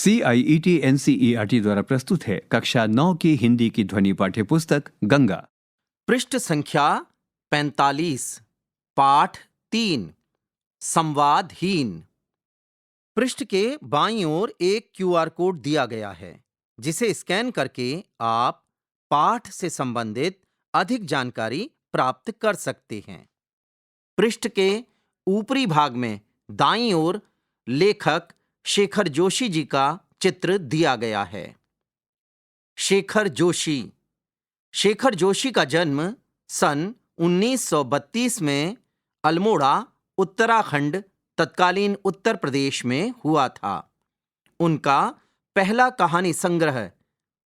CIET NCERT द्वारा प्रस्तुत है कक्षा 9 की हिंदी की ध्वनि पाठ्य पुस्तक गंगा। पृष्ठ संख्या 45, पाठ 3, संवादहीन। पृष्ठ के बाईं ओर एक QR कोड दिया गया है जिसे स्कैन करके आप पाठ से संबंधित अधिक जानकारी प्राप्त कर सकते हैं। पृष्ठ के ऊपरी भाग में दाईं ओर लेखक शेखर जोशी जी का चित्र दिया गया है। शेखर जोशी का जन्म सन 1932 में अल्मोड़ा, उत्तराखंड, तत्कालीन उत्तर प्रदेश में हुआ था। उनका पहला कहानी संग्रह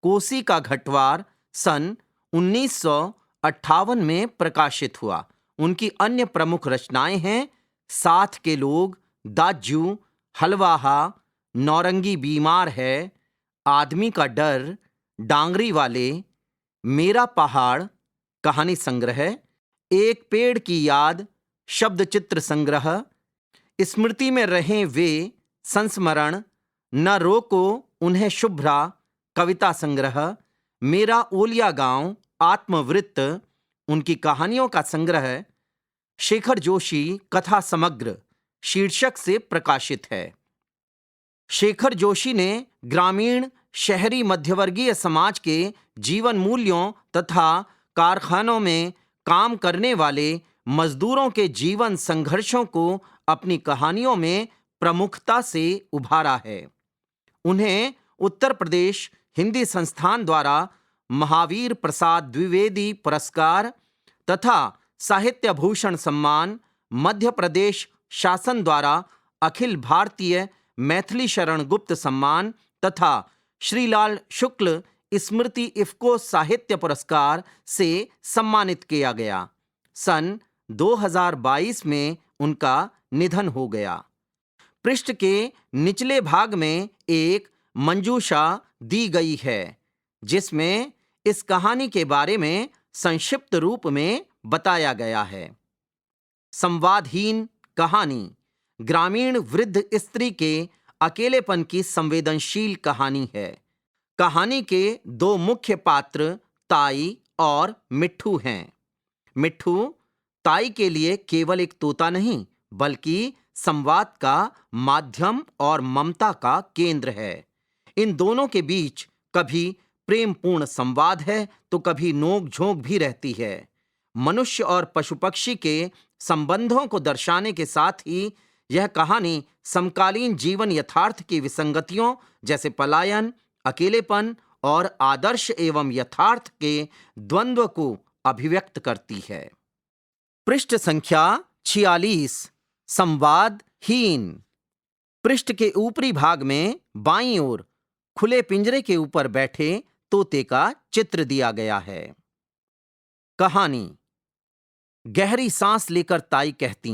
कोसी का घटवार सन 1958 में प्रकाशित हुआ। उनकी अन्य प्रमुख रचनाएं हैं साथ के लोग, दाज्यू, हलवाहा, नौरंगी बीमार है, आदमी का डर, डांगरी वाले, मेरा पहाड़ कहानी संग्रह, एक पेड़ की याद शब्द चित्र संग्रह, स्मृति में रहें वे संस्मरण, न रोको उन्हें शुभ्रा कविता संग्रह, मेरा ओलिया गांव आत्मवृत्त। उनकी कहानियों का संग्रह शेखर जोशी कथा समग्र शीर्षक से प्रकाशित है। शेखर जोशी ने ग्रामीण, शहरी, मध्यवर्गीय समाज के जीवन मूल्यों तथा कारखानों में काम करने वाले मजदूरों के जीवन संघर्षों को अपनी कहानियों में प्रमुखता से उभारा है। उन्हें उत्तर प्रदेश हिंदी संस्थान द्वारा महावीर प्रसाद द्विवेदी पुरस्कार तथा साहित्य भूषण सम्मान, मध्य प्रदेश शासन द्वारा अखिल भारतीय मैथिली शरण गुप्त सम्मान तथा श्रीलाल शुक्ल स्मृति इफ्को साहित्य पुरस्कार से सम्मानित किया गया। सन 2022 में उनका निधन हो गया। पृष्ठ के निचले भाग में एक मंजूषा दी गई है जिसमें इस कहानी के बारे में संक्षिप्त रूप में बताया गया है। संवादहीन कहानी ग्रामीण वृद्ध स्त्री के अकेलेपन की संवेदनशील कहानी है। कहानी के दो मुख्य पात्र ताई और मिट्ठू हैं। मिट्ठू ताई के लिए केवल एक तोता नहीं बल्कि संवाद का माध्यम और ममता का केंद्र है। इन दोनों के बीच कभी प्रेमपूर्ण संवाद है तो कभी नोक झोंक भी रहती है। मनुष्य और पशु पक्षी के संबंधों को दर्शाने के साथ ही यह कहानी समकालीन जीवन यथार्थ की विसंगतियों जैसे पलायन, अकेलेपन और आदर्श एवं यथार्थ के द्वंद्व को अभिव्यक्त करती है। पृष्ठ संख्या 46, संवादहीन। पृष्ठ के ऊपरी भाग में बाईं ओर खुले पिंजरे के ऊपर बैठे तोते का चित्र दिया गया है। कहानी। गहरी सांस लेकर ताई कहती,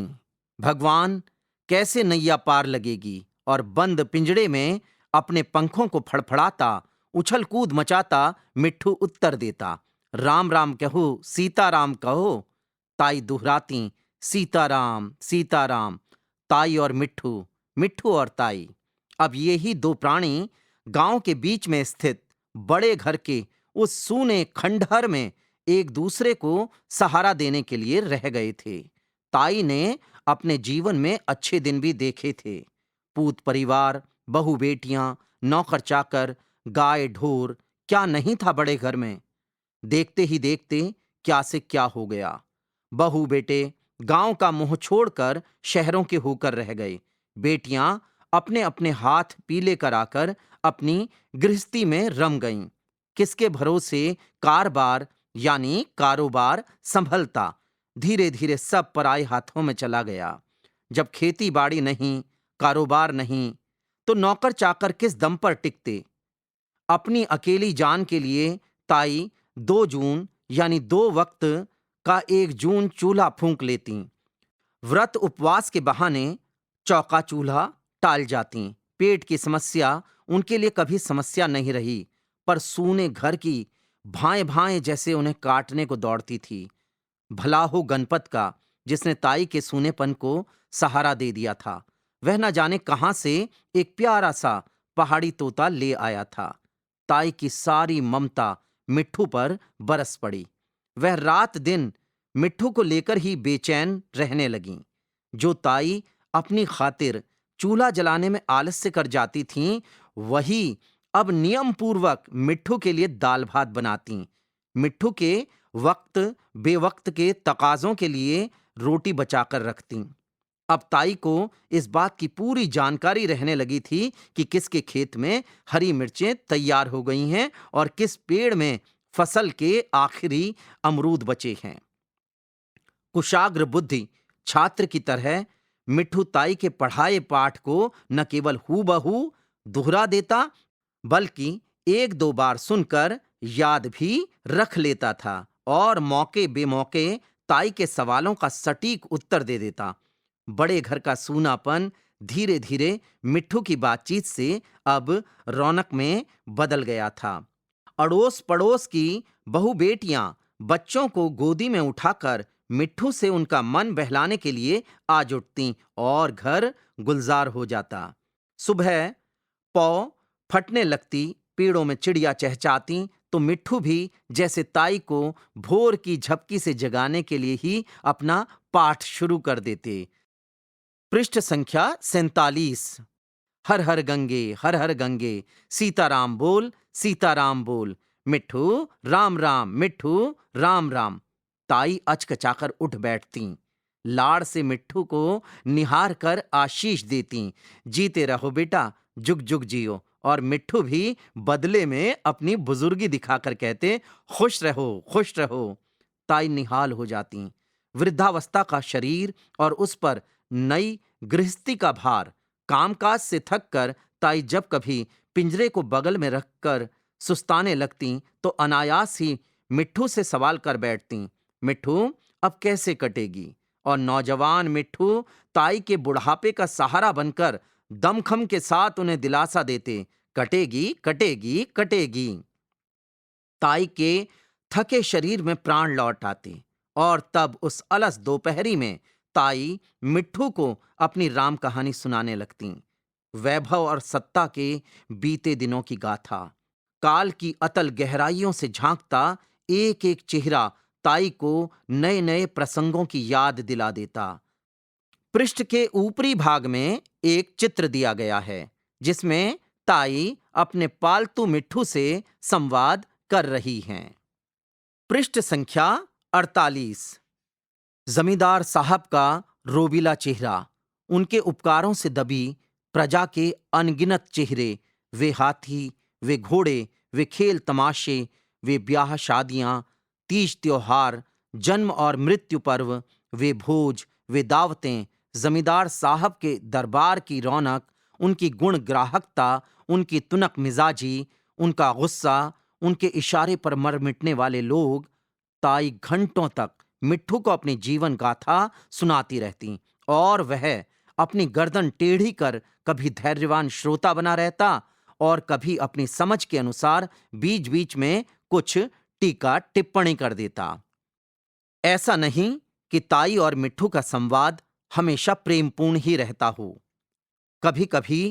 भगवान कैसे नैया पार लगेगी, और बंद पिंजड़े में अपने पंखों को फड़फड़ाता उछल कूद मचाता मिट्ठू उत्तर देता, राम राम कहो, सीताराम कहो। ताई दोहराती, सीताराम सीताराम। ताई और मिट्ठू, मिट्ठू और ताई। अब ये ही दो प्राणी गांव के बीच में स्थित बड़े घर के उस सूने खंडहर में एक दूसरे को सहारा देने के लिए रह गए थे। ताई ने अपने जीवन में अच्छे दिन भी देखे थे। पूत परिवार, बहू बेटियां, नौकर चाकर, गाय ढोर, क्या नहीं था बड़े घर में। देखते ही देखते क्या से क्या हो गया। बहू बेटे गांव का मुंह छोड़कर शहरों के होकर रह गए। बेटियां अपने अपने हाथ पीले कराकर अपनी गृहस्थी में रम गईं। किसके भरोसे कारबार यानी कारोबार संभलता। धीरे धीरे सब पराए हाथों में चला गया। जब खेती बाड़ी नहीं, कारोबार नहीं, तो नौकर चाकर किस दम पर टिकते। अपनी अकेली जान के लिए ताई 2 जून यानी 2 वक्त का 1 जून चूल्हा फूंक लेती। व्रत उपवास के बहाने चौका चूल्हा टाल जाती। पेट की समस्या उनके लिए कभी समस्या नहीं रही, पर सूने घर की भाएं भाएं जैसे उन्हें काटने को दौड़ती थी। भला हो गणपत का जिसने ताई के सूनेपन को सहारा दे दिया था। वह न जाने कहां से एक प्यारा सा पहाड़ी तोता ले आया था। ताई की सारी ममता मिट्ठू पर बरस पड़ी। वह रात दिन मिट्ठू को लेकर ही बेचैन रहने लगी। जो ताई अपनी खातिर चूल्हा जलाने में आलस्य कर जाती थीं, वही अब नियम पूर्वक मिट्ठू के लिए दाल भात बनाती। मिट्ठू के वक्त बेवक्त के तकाजों के लिए रोटी बचाकर रखती। अब ताई को इस बात की पूरी जानकारी रहने लगी थी कि किसके खेत में हरी मिर्चें तैयार हो गई हैं और किस पेड़ में फसल के आखिरी अमरूद बचे हैं। कुशाग्र बुद्धि छात्र की तरह मिट्ठू ताई के पढ़ाए पाठ को न केवल हूबहू दोहरा देता, बल्कि एक दो बार सुनकर याद भी रख लेता था और मौके बेमौके ताई के सवालों का सटीक उत्तर दे देता। बड़े घर का सूनापन धीरे धीरे मिट्ठू की बातचीत से अब रौनक में बदल गया था। अड़ोस पड़ोस की बहू बेटियां बच्चों को गोदी में उठाकर मिट्ठू से उनका मन बहलाने के लिए आज उठती और घर गुलजार हो जाता। सुबह पौ फटने लगती, पेड़ों में चिड़िया चहचहाती, तो मिट्ठू भी जैसे ताई को भोर की झपकी से जगाने के लिए ही अपना पाठ शुरू कर देते। पृष्ठ संख्या 47। हर हर गंगे, सीताराम बोल, सीताराम बोल, मिट्ठू राम राम, मिट्ठू राम राम। ताई अचकचाकर उठ बैठती, लाड़ से मिट्ठू को निहार कर आशीष देती। जीते रहो बेटा, जुग जुग जियो। और मिट्ठू भी बदले में अपनी बुजुर्गी दिखाकर कहते, खुश रहो, खुश रहो। ताई निहाल हो जाती। वृद्धावस्था का शरीर और उस पर नई गृहस्थी का भार, कामकाज से थक कर ताई जब कभी पिंजरे को बगल में रखकर सुस्ताने लगती, तो अनायास ही मिट्ठू से सवाल कर बैठती, मिट्ठू अब कैसे कटेगी? और नौजवान मिट्ठू ताई के बुढ़ापे का सहारा बनकर दमखम के साथ उन्हें दिलासा देते, कटेगी, कटेगी, कटेगी। ताई के थके शरीर में प्राण लौट आते और तब उस अलस दोपहरी में ताई मिट्ठू को अपनी राम कहानी सुनाने लगती। वैभव और सत्ता के बीते दिनों की गाथा, काल की अतल गहराइयों से झांकता एक एक चेहरा ताई को नए नए प्रसंगों की याद दिला देता। पृष्ठ के ऊपरी भाग में एक चित्र दिया गया है, जिसमें ताई अपने पालतू मिट्ठू से संवाद कर रही हैं। पृष्ठ संख्या 48। जमींदार साहब का रोबीला चेहरा, उनके उपकारों से दबी प्रजा के अनगिनत चेहरे, वे हाथी, वे घोड़े, वे खेल तमाशे, वे ब्याह शादियां, तीज त्योहार, जन्म और मृत्यु पर्व, वे भोज, वे दावतें, जमींदार साहब के दरबार की रौनक, उनकी गुण ग्राहकता, उनकी तुनक मिजाजी, उनका गुस्सा, उनके इशारे पर मर मिटने वाले लोग। ताई घंटों तक मिट्ठू को अपनी जीवन गाथा सुनाती रहती और वह अपनी गर्दन टेढ़ी कर कभी धैर्यवान श्रोता बना रहता और कभी अपनी समझ के अनुसार बीच बीच में कुछ टीका टिप्पणी कर देता। ऐसा नहीं कि ताई और मिट्ठू का संवाद हमेशा प्रेमपूर्ण ही रहता हो। कभी कभी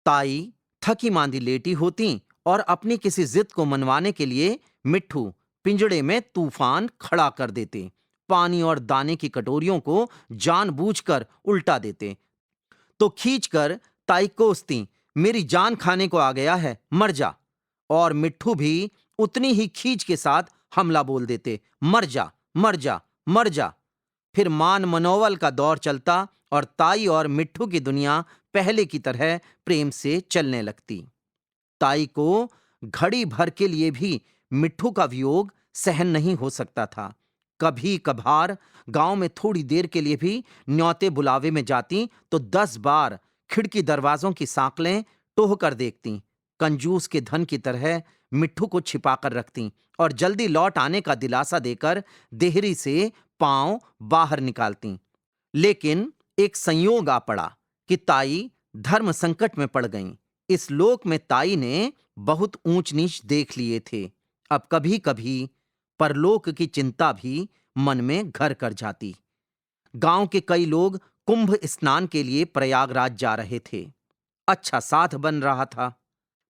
ताई थकी मांदी लेटी होती और अपनी किसी जिद को मनवाने के लिए मिट्ठू पिंजड़े में तूफान खड़ा कर देते, पानी और दाने की कटोरियों को जानबूझकर उल्टा देते, तो खींचकर ताई कोसती, मेरी जान खाने को आ गया है, मर जा। और मिट्ठू भी उतनी ही खींच के साथ हमला बोल देते, मर जा, मर जा, मर जा। फिर मान मनोवल का दौर चलता और ताई और मिट्ठू की दुनिया पहले की तरह प्रेम से चलने लगती। ताई को घड़ी भर के लिए भी मिट्ठू का वियोग सहन नहीं हो सकता था। कभी कभार गांव में थोड़ी देर के लिए भी न्योते बुलावे में जाती तो 10 बार खिड़की दरवाजों की सांकलें टोह कर देखती, कंजूस के धन की तरह मिट्ठू को छिपाकर रखती और जल्दी लौट आने का दिलासा देकर देहरी से पांव बाहर निकालती। लेकिन एक संयोग आ पड़ा कि ताई धर्म संकट में पड़ गईं। इस लोक में ताई ने बहुत ऊंच नीच देख लिए थे। अब कभी कभी परलोक की चिंता भी मन में घर कर जाती। गांव के कई लोग कुंभ स्नान के लिए प्रयागराज जा रहे थे। अच्छा साथ बन रहा था।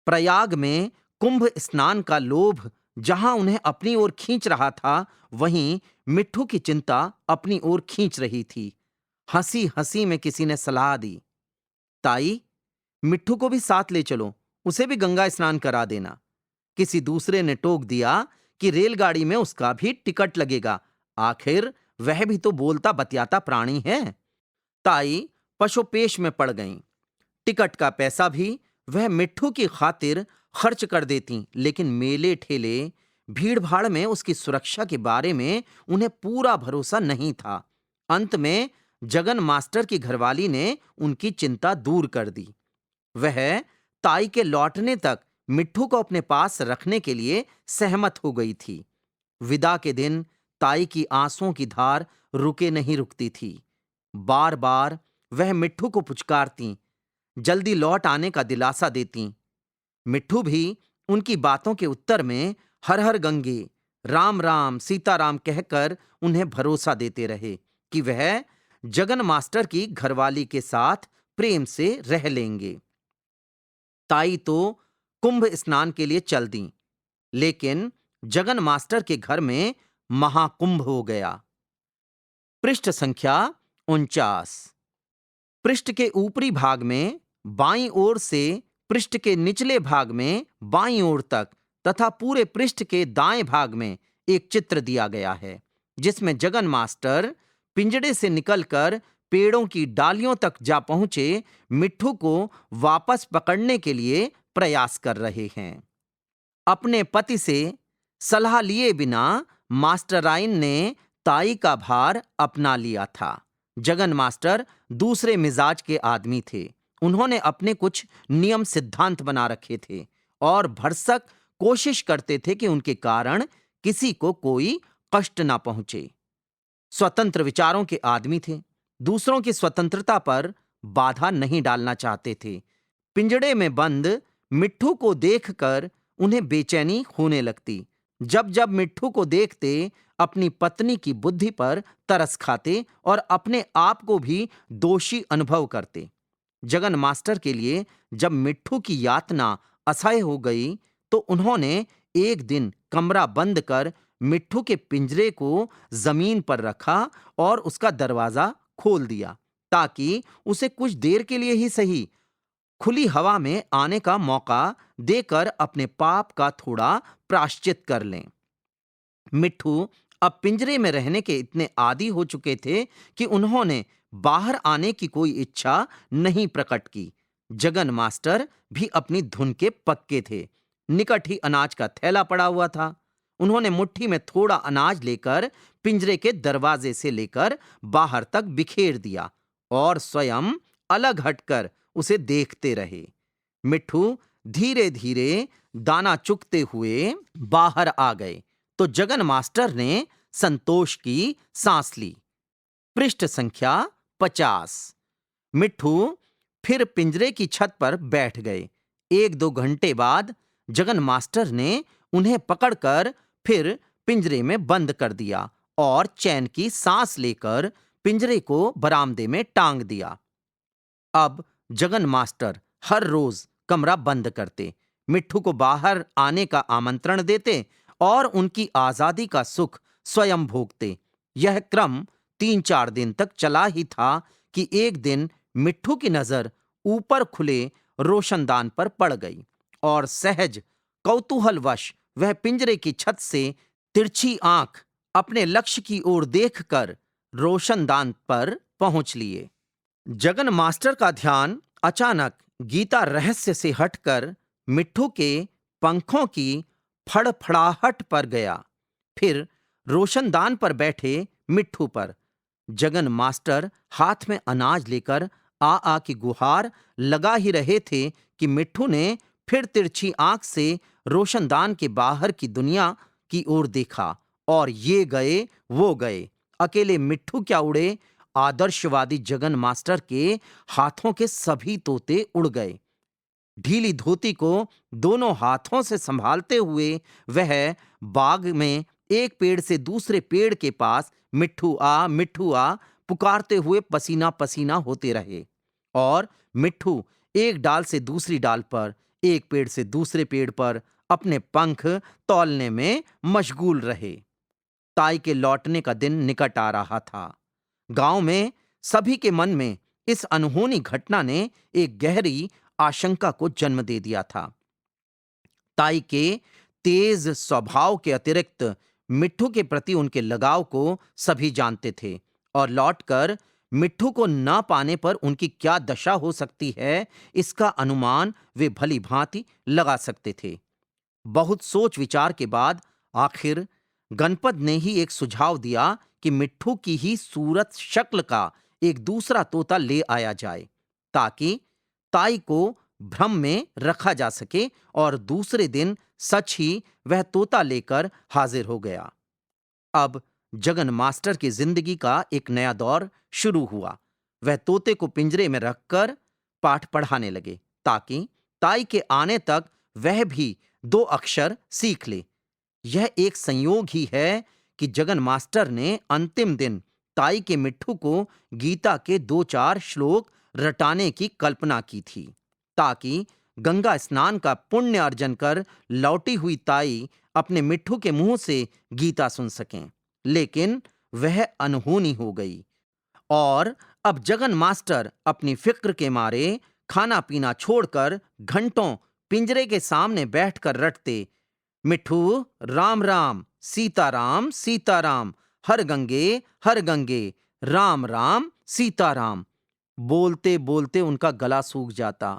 प्रयाग में कुंभ स्नान का लोभ जहां उन्हें अपनी ओर खींच रहा था, वहीं मिट्ठू की चिंता अपनी ओर खींच रही थी। हंसी हंसी में किसी ने सलाह दी, ताई, मिट्ठू को भी साथ ले चलो, उसे भी गंगा स्नान करा देना। किसी दूसरे ने टोक दिया कि रेलगाड़ी में उसका भी टिकट लगेगा, आखिर वह भी तो बोलता बतियाता प्राणी है। ताई पशुपेश में पड़ गईं। टिकट का पैसा भी वह मिट्ठू की खातिर खर्च कर देती, लेकिन मेले ठेले भीड़ भाड़ में उसकी सुरक्षा के बारे में उन्हें पूरा भरोसा नहीं था। अंत में जगन मास्टर की घरवाली ने उनकी चिंता दूर कर दी। वह ताई के लौटने तक मिट्ठू को अपने पास रखने के लिए सहमत हो गई थी। विदा के दिन ताई की आंसुओं की धार रुके नहीं रुकती थी। बार बार वह मिट्ठू को पुचकारती, जल्दी लौट आने का दिलासा देती। मिट्ठू भी उनकी बातों के उत्तर में हर हर गंगे, राम राम, सीताराम कहकर उन्हें भरोसा देते रहे कि वह जगन मास्टर की घरवाली के साथ प्रेम से रह लेंगे। ताई तो कुंभ स्नान के लिए चल दी, लेकिन जगन मास्टर के घर में महाकुंभ हो गया। पृष्ठ संख्या 49। पृष्ठ के ऊपरी भाग में बाईं ओर से पृष्ठ के निचले भाग में बाईं ओर तक तथा पूरे पृष्ठ के दाएं भाग में एक चित्र दिया गया है, जिसमें जगन मास्टर पिंजड़े से निकलकर पेड़ों की डालियों तक जा पहुंचे मिट्ठू को वापस पकड़ने के लिए प्रयास कर रहे हैं। अपने पति से सलाह लिए बिना मास्टराइन ने ताई का भार अपना लिया था। जगन मास्टर दूसरे मिजाज के आदमी थे। उन्होंने अपने कुछ नियम सिद्धांत बना रखे थे और भरसक कोशिश करते थे कि उनके कारण किसी को कोई कष्ट ना पहुंचे। स्वतंत्र विचारों के आदमी थे, दूसरों की स्वतंत्रता पर बाधा नहीं डालना चाहते थे। पिंजड़े में बंद मिट्ठू को देखकर उन्हें बेचैनी होने लगती। जब जब मिट्ठू को देखते अपनी पत्नी की बुद्धि पर तरस खाते और अपने आप को भी दोषी अनुभव करते। जगन मास्टर के लिए जब मिट्ठू की यातना असह्य हो गई तो उन्होंने एक दिन कमरा बंद कर मिट्ठू के पिंजरे को जमीन पर रखा और उसका दरवाजा खोल दिया ताकि उसे कुछ देर के लिए ही सही खुली हवा में आने का मौका देकर अपने पाप का थोड़ा प्रायश्चित कर लें। मिट्ठू अब पिंजरे में रहने के इतने आदी हो चुके थे कि उन्होंने बाहर आने की कोई इच्छा नहीं प्रकट की। जगन मास्टर भी अपनी धुन के पक्के थे। निकट ही अनाज का थैला पड़ा हुआ था। उन्होंने मुट्ठी में थोड़ा अनाज लेकर पिंजरे के दरवाजे से लेकर बाहर तक बिखेर दिया और स्वयं अलग हटकर उसे देखते रहे। मिट्ठू धीरे धीरे दाना चुगते हुए बाहर आ गए तो जगन मास्टर ने संतोष की सांस ली। पृष्ठ संख्या 50। मिट्ठू फिर पिंजरे की छत पर बैठ गए। 1-2 घंटे बाद जगन मास्टर ने उन्हें पकड़कर फिर पिंजरे में बंद कर दिया और चैन की सांस लेकर पिंजरे को बरामदे में टांग दिया। अब जगन मास्टर हर रोज कमरा बंद करते, मिट्ठू को बाहर आने का आमंत्रण देते और उनकी आजादी का सुख स्वयं भोगते। यह क्रम 3-4 दिन तक चला ही था कि एक दिन मिट्ठू की नजर ऊपर खुले रोशनदान पर पड़ गई और सहज कौतूहलवश वह पिंजरे की छत से तिरछी आंख अपने लक्ष्य की ओर देखकर रोशनदान पर पहुंच लिए। जगन मास्टर का ध्यान अचानक गीता रहस्य से हटकर मिट्ठू के पंखों की फड़फड़ाहट पर गया, फिर रोशनदान पर बैठे मिट्ठू पर। जगन मास्टर हाथ में अनाज लेकर आ की गुहार लगा ही रहे थे कि मिट्ठू ने फिर तिरछी आंख से रोशनदान के बाहर की दुनिया की ओर देखा और ये गए वो गए। अकेले मिट्ठू क्या उड़े, आदर्शवादी जगन मास्टर के हाथों के सभी तोते उड़ गए। ढीली धोती को दोनों हाथों से संभालते हुए वह बाग में एक पेड़ से दूसरे पेड़ के पास मिट्ठू आ पुकारते हुए पसीना पसीना होते रहे और मिट्ठू एक डाल से दूसरी डाल पर, एक पेड़ से दूसरे पेड़ पर अपने पंख तौलने में मशगूल रहे। ताई के लौटने का दिन निकट आ रहा था। गांव में सभी के मन में इस अनहोनी घटना ने एक गहरी आशंका को जन्म दे दिया था। ताई के तेज स्वभाव के अतिरिक्त मिट्ठू के प्रति उनके लगाव को सभी जानते थे और लौटकर मिट्ठू को न पाने पर उनकी क्या दशा हो सकती है, इसका अनुमान वे भली भांति लगा सकते थे। बहुत सोच विचार के बाद आखिर गणपत ने ही एक सुझाव दिया कि मिट्ठू की ही सूरत शक्ल का एक दूसरा तोता ले आया जाए, ताकि ताई को भ्रम में रखा जा सके, और दूसरे दिन सच ही वह तोता लेकर हाजिर हो गया। अब जगन मास्टर की जिंदगी का एक नया दौर शुरू हुआ। वह तोते को पिंजरे में रखकर पाठ पढ़ाने लगे, ताकि ताई के आने तक वह भी 2 अक्षर सीख ले। यह एक संयोग ही है कि जगन मास्टर ने अंतिम दिन ताई के मिट्ठू को गीता के 2-4 श्लोक रटाने की कल्पना की थी, ताकि गंगा स्नान का पुण्य अर्जन कर लौटी हुई ताई अपने मिट्ठू के मुंह से गीता सुन सकें। लेकिन वह अनहोनी हो गई, और अब जगन मास्टर अपनी फिक्र के मारे खाना पीना छोड़कर घंटों पिंजरे के सामने बैठकर रटते, मिट्ठू राम राम सीताराम सीताराम, हर गंगे राम राम सीताराम। बोलते बोलते उनका गला सूख जाता।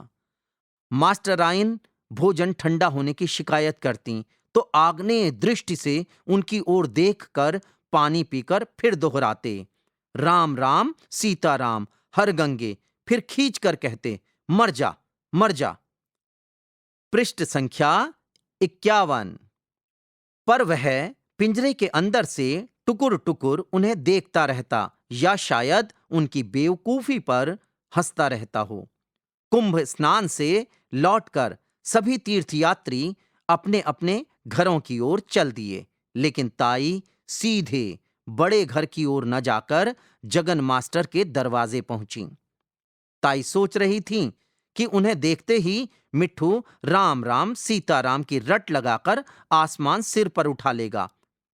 मास्टराइन भोजन ठंडा होने की शिकायत करती तो आग्नेय दृष्टि से उनकी ओर देखकर पानी पीकर फिर दोहराते, राम राम सीताराम, हर गंगे, फिर खींच कर कहते, मर जा मर जा। पृष्ठ संख्या 51। पर वह पिंजरे के अंदर से टुकुर टुकुर उन्हें देखता रहता, या शायद उनकी बेवकूफी पर हंसता रहता हो। कुंभ स्नान से लौटकर सभी तीर्थयात्री अपने अपने घरों की ओर चल दिए, लेकिन ताई सीधे बड़े घर की ओर न जाकर जगन मास्टर के दरवाजे पहुंची। ताई सोच रही थी कि उन्हें देखते ही मिट्ठू राम राम सीताराम की रट लगाकर आसमान सिर पर उठा लेगा,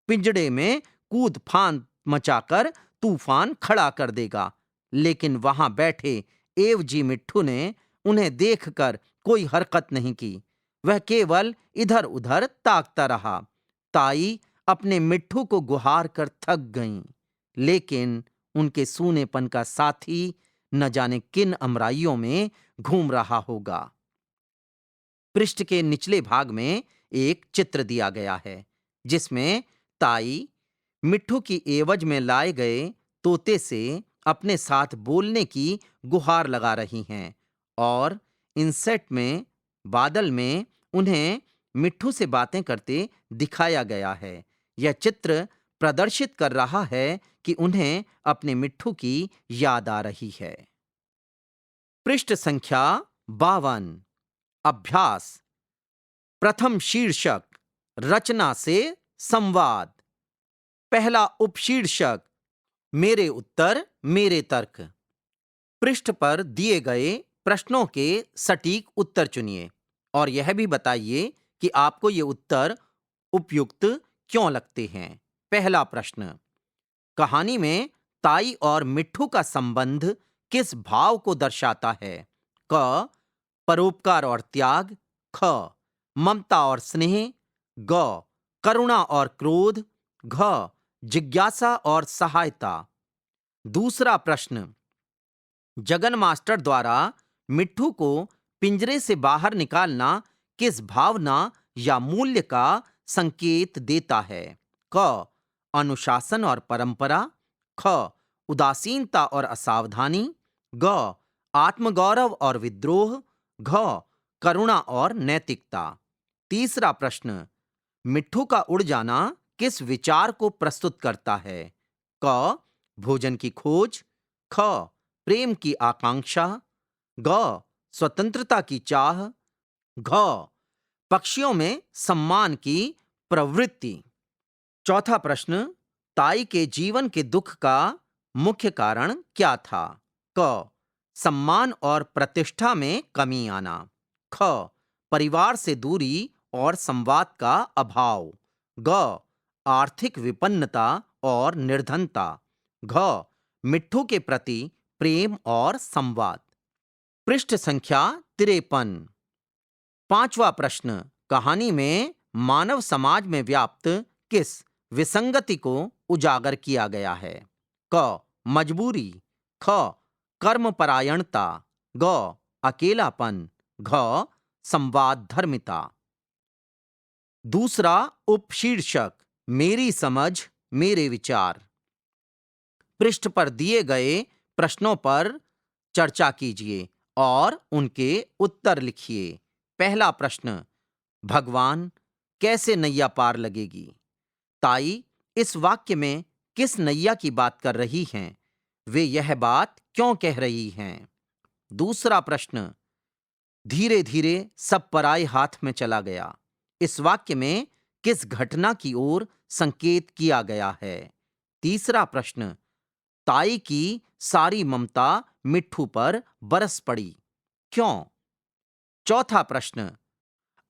पिंजड़े में कूद फांद मचाकर तूफान खड़ा कर देगा। लेकिन वहां बैठे एवजी मिट्ठू ने उन्हें देखकर कोई हरकत नहीं की। वह केवल इधर उधर ताकता रहा। ताई अपने मिट्ठू को गुहार कर थक गईं, लेकिन उनके सूनेपन का साथी न जाने किन अमराइयों में घूम रहा होगा। पृष्ठ के निचले भाग में एक चित्र दिया गया है, जिसमें ताई मिट्ठू की एवज में लाए गए तोते से अपने साथ बोलने की गुहार लगा रही हैं, और इंसेट में बादल में उन्हें मिट्ठू से बातें करते दिखाया गया है। यह चित्र प्रदर्शित कर रहा है कि उन्हें अपने मिट्ठू की याद आ रही है। पृष्ठ संख्या 52। अभ्यास। प्रथम शीर्षक रचना से संवाद। पहला उपशीर्षक मेरे उत्तर मेरे तर्क। पृष्ठ पर दिए गए प्रश्नों के सटीक उत्तर चुनिए और यह भी बताइए कि आपको ये उत्तर उपयुक्त क्यों लगते हैं। पहला प्रश्न, कहानी में ताई और मिट्ठू का संबंध किस भाव को दर्शाता है? क. परोपकार और त्याग, ख. ममता और स्नेह, ग. करुणा और क्रोध, घ. जिज्ञासा और सहायता। दूसरा प्रश्न, जगन मास्टर द्वारा मिट्ठू को पिंजरे से बाहर निकालना किस भावना या मूल्य का संकेत देता है? क. अनुशासन और परंपरा, ख. उदासीनता और असावधानी, ग. आत्मगौरव और विद्रोह, घ. करुणा और नैतिकता। तीसरा प्रश्न, मिट्ठू का उड़ जाना किस विचार को प्रस्तुत करता है? क. भोजन की खोज, ख. प्रेम की आकांक्षा, ग. स्वतंत्रता की चाह, घ. पक्षियों में सम्मान की प्रवृत्ति। चौथा प्रश्न, ताई के जीवन के दुख का मुख्य कारण क्या था? क. सम्मान और प्रतिष्ठा में कमी आना। ख, परिवार से दूरी और संवाद का अभाव। ग, आर्थिक विपन्नता और निर्धनता। घ, मिट्ठू के प्रति प्रेम और संवाद। पृष्ठ संख्या 53। पांचवा प्रश्न, कहानी में मानव समाज में व्याप्त किस विसंगति को उजागर किया गया है? क, मजबूरी। ख, कर्मपरायणता। ग, अकेलापन। घ, संवाद धर्मिता। दूसरा उपशीर्षक, मेरी समझ मेरे विचार। पृष्ठ पर दिए गए प्रश्नों पर चर्चा कीजिए और उनके उत्तर लिखिए। पहला प्रश्न, भगवान कैसे नैया पार लगेगी? ताई इस वाक्य में किस नैया की बात कर रही हैं? वे यह बात क्यों कह रही हैं? दूसरा प्रश्न, धीरे धीरे सब पराए हाथ में चला गया। इस वाक्य में किस घटना की ओर संकेत किया गया है? तीसरा प्रश्न, ताई की सारी ममता मिट्ठू पर बरस पड़ी, क्यों? चौथा प्रश्न,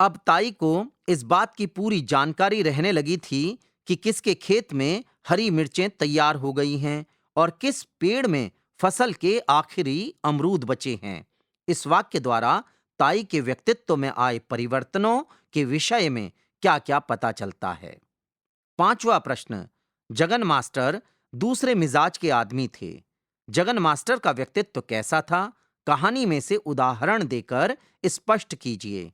अब ताई को इस बात की पूरी जानकारी रहने लगी थी कि किसके खेत में हरी मिर्चें तैयार हो गई हैं और किस पेड़ में फसल के आखिरी अमरूद बचे हैं। इस वाक्य द्वारा ताई के व्यक्तित्व में आए परिवर्तनों के विषय में क्या-क्या पता चलता है? पांचवा प्रश्न, जगन मास्टर दूसरे मिजाज के आदमी थे। जगन मास्टर का व्यक्तित्व कैसा था? कहानी में से उदाहरण देकर स्पष्ट कीजिए।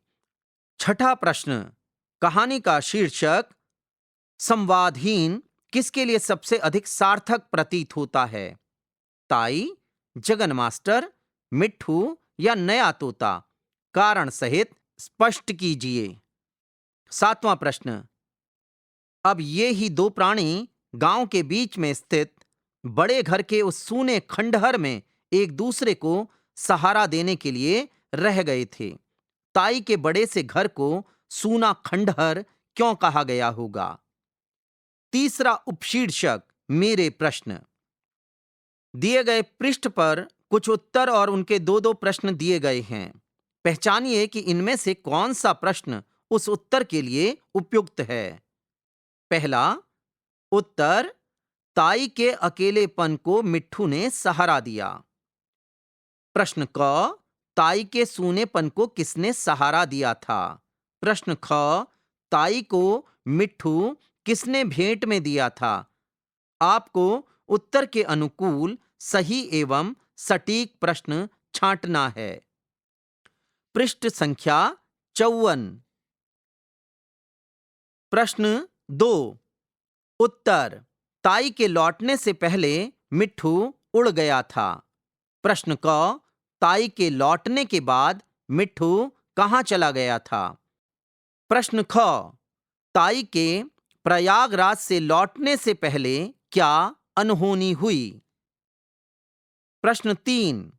छठा प्रश्न, कहानी का शीर्षक संवादहीन किसके लिए सबसे अधिक सार्थक प्रतीत होता है? ताई, जगन मास्टर, मिट्ठू या नया तोता? कारण सहित स्पष्ट कीजिए। सातवां प्रश्न, अब ये ही दो प्राणी गांव के बीच में स्थित बड़े घर के उस सूने खंडहर में एक दूसरे को सहारा देने के लिए रह गए थे। ताई के बड़े से घर को सूना खंडहर क्यों कहा गया होगा? तीसरा उपशीर्षक, मेरे प्रश्न। दिए गए पृष्ठ पर कुछ उत्तर और उनके दो दो प्रश्न दिए गए हैं। पहचानिए कि इनमें से कौन सा प्रश्न उस उत्तर के लिए उपयुक्त है। पहला उत्तर, ताई के अकेलेपन को मिट्ठू ने सहारा दिया। प्रश्न क, ताई के सूनेपन को किसने सहारा दिया था? प्रश्न ख, ताई को मिट्ठू किसने भेंट में दिया था? आपको उत्तर के अनुकूल सही एवं सटीक प्रश्न छांटना है। पृष्ठ संख्या 54। प्रश्न 2, उत्तर, ताई के लौटने से पहले मिट्ठू उड़ गया था। प्रश्न क, ताई के लौटने के बाद मिट्ठू कहाँ चला गया था? प्रश्न ख, ताई के प्रयागराज से लौटने से पहले क्या अनहोनी हुई? प्रश्न 3,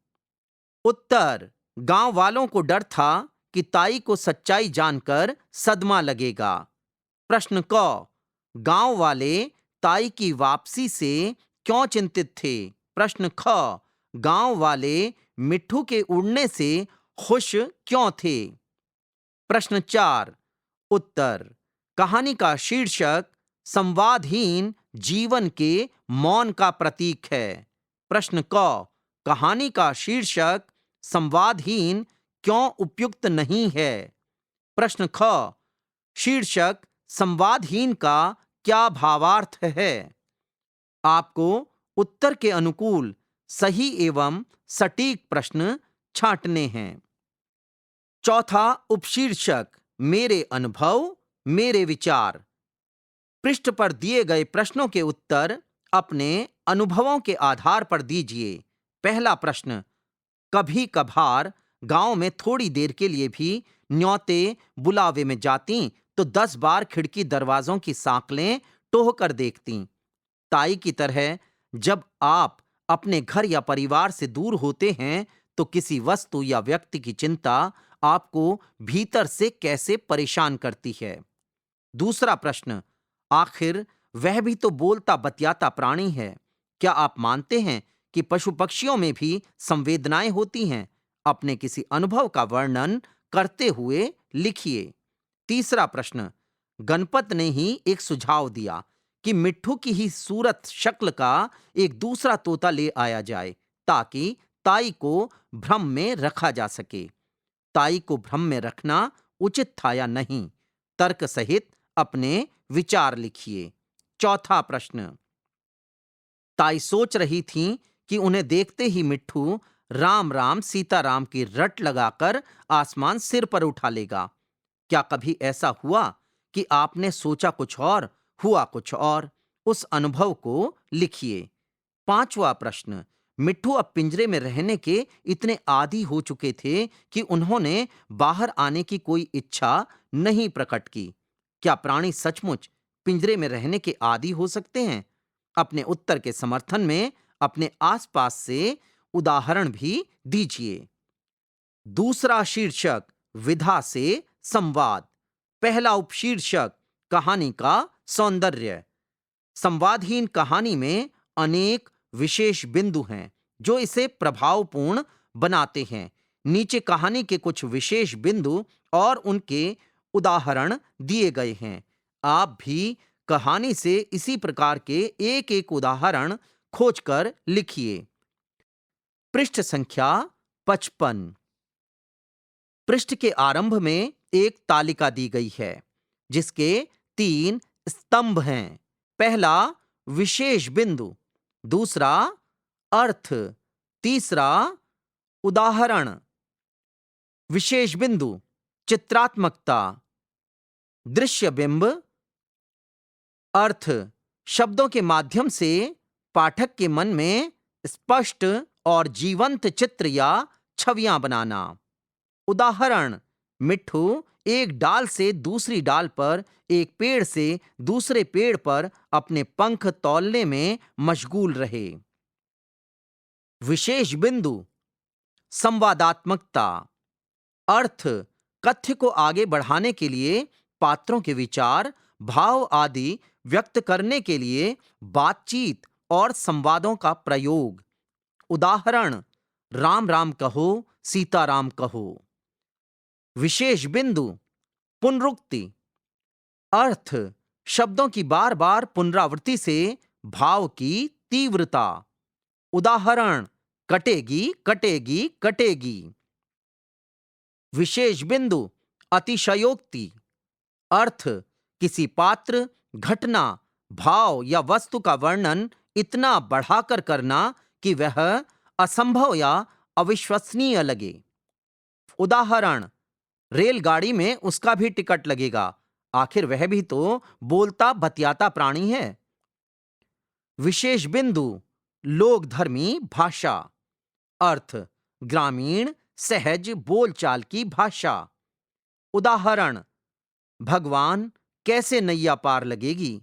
उत्तर, गांव वालों को डर था कि ताई को सच्चाई जानकर सदमा लगेगा। प्रश्न क, गांव वाले ताई की वापसी से क्यों चिंतित थे? प्रश्न ख, गांव वाले मिट्ठू के उड़ने से खुश क्यों थे? प्रश्न 4, उत्तर, कहानी का शीर्षक संवादहीन जीवन के मौन का प्रतीक है। प्रश्न क, कहानी का शीर्षक संवादहीन क्यों उपयुक्त नहीं है? प्रश्न ख, शीर्षक संवादहीन का क्या भावार्थ है? आपको उत्तर के अनुकूल सही एवं सटीक प्रश्न छांटने हैं। चौथा उपशीर्षक, मेरे अनुभव मेरे विचार। पृष्ठ पर दिए गए प्रश्नों के उत्तर अपने अनुभवों के आधार पर दीजिए। पहला प्रश्न, कभी कभार गांव में थोड़ी देर के लिए भी न्योते बुलावे में जाती तो 10 बार खिड़की दरवाजों की सांकलें टोह कर देखती। ताई की तरह जब आप अपने घर या परिवार से दूर होते हैं तो किसी वस्तु या व्यक्ति की चिंता आपको भीतर से कैसे परेशान करती है। दूसरा प्रश्न, आखिर वह भी तो बोलता बतियाता प्राणी है। क्या आप मानते हैं कि पशु पक्षियों में भी संवेदनाएं होती हैं। अपने किसी अनुभव का वर्णन करते हुए लिखिए। तीसरा प्रश्न, गणपत ने ही एक सुझाव दिया कि मिट्ठू की ही सूरत शक्ल का एक दूसरा तोता ले आया जाए ताकि ताई को भ्रम में रखा जा सके। ताई को भ्रम में रखना उचित था या नहीं? तर्क सहित अपने विचार लिखिए। चौथा प्रश्न, ताई सोच रही थीं कि उन्हें देखते ही मिट्ठू राम राम सीताराम की रट लगाकर आसमान सिर पर उठा लेगा। क्या कभी ऐसा हुआ कि आपने सोचा कुछ और हुआ कुछ और? उस अनुभव को लिखिए। पांचवा प्रश्न, मिट्ठू अब पिंजरे में रहने के इतने आदी हो चुके थे कि उन्होंने बाहर आने की कोई इच्छा नहीं प्रकट की। क्या प्राणी सचमुच पिंजरे में रहने के आदी हो सकते हैं? अपने उत्तर के समर्थन में अपने आसपास से उदाहरण भी दीजिए। दूसरा शीर्षक, विधा से संवाद। पहला उपशीर्षक, कहानी का सौंदर्य। संवादहीन कहानी में अनेक विशेष बिंदु हैं जो इसे प्रभावपूर्ण बनाते हैं। नीचे कहानी के कुछ विशेष बिंदु और उनके उदाहरण दिए गए हैं। आप भी कहानी से इसी प्रकार के एक एक उदाहरण खोजकर लिखिए। पृष्ठ संख्या 55। पृष्ठ के आरंभ में एक तालिका दी गई है जिसके 3 स्तंभ हैं। पहला, विशेष बिंदु। दूसरा, अर्थ। तीसरा, उदाहरण। विशेष बिंदु, चित्रात्मकता। दृश्य बिंब, अर्थ। शब्दों के माध्यम से पाठक के मन में स्पष्ट और जीवंत चित्र या छवियां बनाना। उदाहरण, मिट्ठू एक डाल से दूसरी डाल पर, एक पेड़ से दूसरे पेड़ पर अपने पंख तौलने में मशगूल रहे। विशेष बिंदु, संवादात्मकता। अर्थ, कथ्य को आगे बढ़ाने के लिए, पात्रों के विचार, भाव आदि व्यक्त करने के लिए बातचीत और संवादों का प्रयोग। उदाहरण, राम राम कहो, सीताराम कहो। विशेष बिंदु, पुनरुक्ति। अर्थ, शब्दों की बार बार पुनरावृत्ति से भाव की तीव्रता। उदाहरण, कटेगी कटेगी कटेगी। विशेष बिंदु, अतिशयोक्ति। अर्थ, किसी पात्र, घटना, भाव या वस्तु का वर्णन इतना बढ़ाकर करना कि वह असंभव या अविश्वसनीय लगे। उदाहरण, रेलगाड़ी में उसका भी टिकट लगेगा, आखिर वह भी तो बोलता बतियाता प्राणी है। विशेष बिंदु, लोकधर्मी भाषा। अर्थ, ग्रामीण सहज बोलचाल की भाषा। उदाहरण, भगवान कैसे नैया पार लगेगी।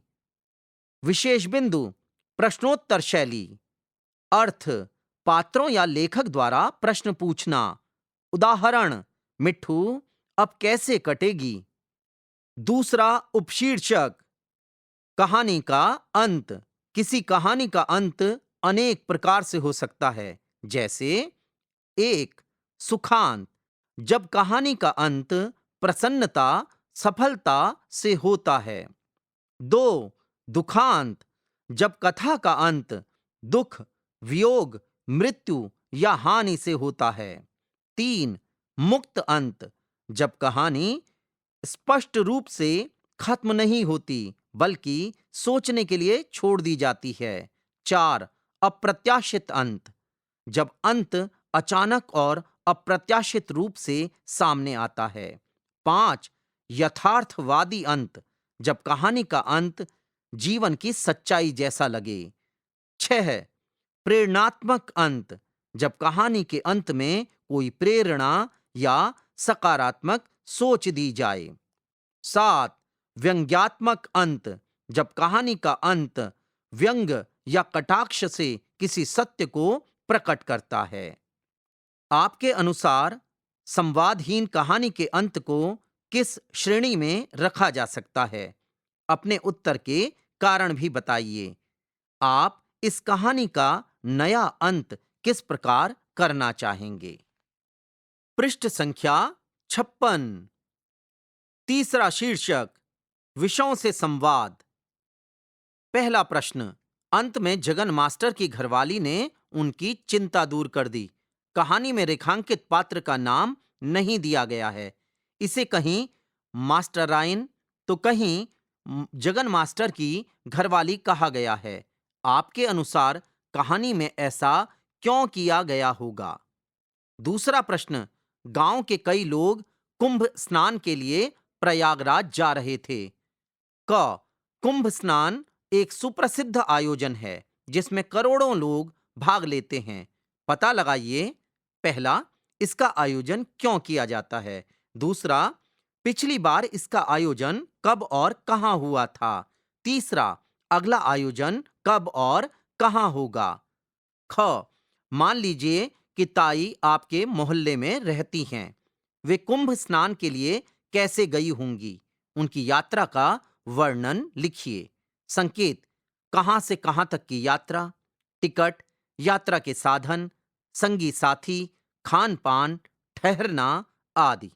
विशेष बिंदु, प्रश्नोत्तर शैली। अर्थ, पात्रों या लेखक द्वारा प्रश्न पूछना। उदाहरण, मिट्ठू अब कैसे कटेगी। दूसरा उपशीर्षक, कहानी का अंत। किसी कहानी का अंत अनेक प्रकार से हो सकता है, जैसे 1. सुखांत, जब कहानी का अंत प्रसन्नता, सफलता से होता है। 2. दुखांत, जब कथा का अंत दुख, वियोग, मृत्यु या हानि से होता है। 3. मुक्त अंत, जब कहानी स्पष्ट रूप से खत्म नहीं होती बल्कि सोचने के लिए छोड़ दी जाती है। 4. अप्रत्याशित अंत, जब अंत अचानक और अप्रत्याशित रूप से सामने आता है। 5. यथार्थवादी अंत, जब कहानी का अंत जीवन की सच्चाई जैसा लगे। 6. प्रेरणात्मक अंत, जब कहानी के अंत में कोई प्रेरणा या सकारात्मक सोच दी जाए। 7. व्यंग्यात्मक अंत, जब कहानी का अंत व्यंग या कटाक्ष से किसी सत्य को प्रकट करता है। आपके अनुसार संवादहीन कहानी के अंत को किस श्रेणी में रखा जा सकता है? अपने उत्तर के कारण भी बताइए। आप इस कहानी का नया अंत किस प्रकार करना चाहेंगे। पृष्ठ संख्या 56। तीसरा शीर्षक, विषयों से संवाद। पहला प्रश्न, अंत में जगन मास्टर की घरवाली ने उनकी चिंता दूर कर दी। कहानी में रेखांकित पात्र का नाम नहीं दिया गया है। इसे कहीं मास्टराइन तो कहीं जगन मास्टर की घरवाली कहा गया है। आपके अनुसार कहानी में ऐसा क्यों किया गया होगा? दूसरा प्रश्न, गांव के कई लोग कुंभ स्नान के लिए प्रयागराज जा रहे थे। क कुंभ स्नान एक सुप्रसिद्ध आयोजन है जिसमें करोड़ों लोग भाग लेते हैं। पता लगाइए, पहला, इसका आयोजन क्यों किया जाता है। दूसरा, पिछली बार इसका आयोजन कब और कहां हुआ था। तीसरा, अगला आयोजन कब और कहां होगा। ख, मान लीजिए कि ताई आपके मोहल्ले में रहती हैं। वे कुंभ स्नान के लिए कैसे गई होंगी? उनकी यात्रा का वर्णन लिखिए। संकेत, कहां से कहां तक की यात्रा, टिकट, यात्रा के साधन, संगी साथी, खान पान, ठहरना आदि।